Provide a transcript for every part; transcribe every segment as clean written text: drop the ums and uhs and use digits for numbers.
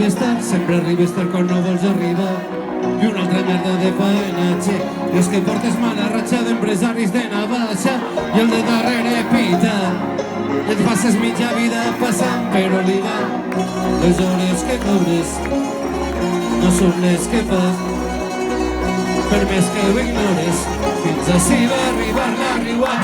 estar, sempre arriba estar quan no vols arribar. I una altra merda de faenatge, i és que portes mala ratxa d'empresaris de navaja i el de darrere pita, i et passes mitja vida passant per oliva. Les hores que cobres no són les que fas, per més que ho ignores, fins ací va arribar la riua.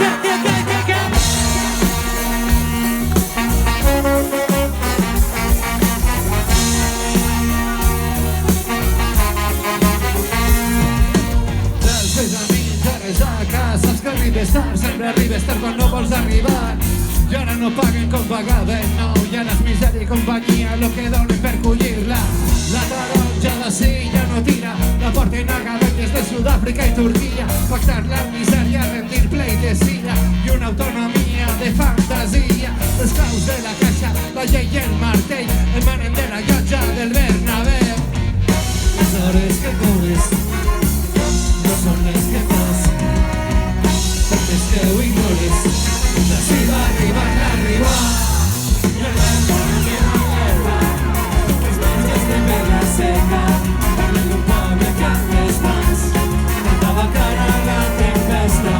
Saps que arribes tard, sempre arribes tard quan no vols arribar. I ara no paguen com pagaven, no, i ara és misèria i companyia lo que donen per collir-la. La taronja d'ací ja no tira, la porten a gavelles de Sud-àfrica i Turquia. Pactar la misèria, rendir pleitesía i una autonomia de fantasia. Les claus de la caixa, la llei i el martell emanen de la llotja del Bernabéu. Les hores que cobres no són les que fas, és que ho ignores, així va arribar la riua. I el vent que no lleva, els metges de pedra seca, parlen d'un poble que amb les mans cantava cara a la tempesta.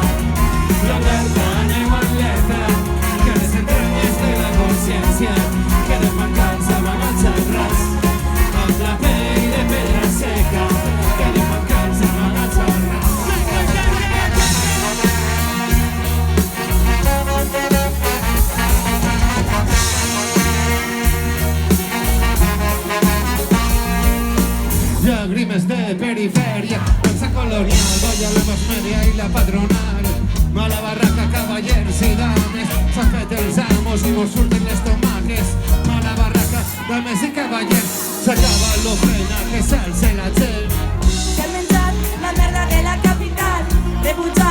L'Alberta aneu en lletra, que les entranyes de la consciència queden mancats amagats al ras, amb la pell de pedra seca, queden mancats amagats al ras. Llàgrimes de periferia, danza colonial, balla la más media i la patronal. Mala barraca, cavallers i dames, s'han fet els amos i mos surten les tomaques. Mala barraca, dames i cavallers, s'acaba l'ofrena que s'alce la gent. Que han menjat la merda de la capital, rebutjat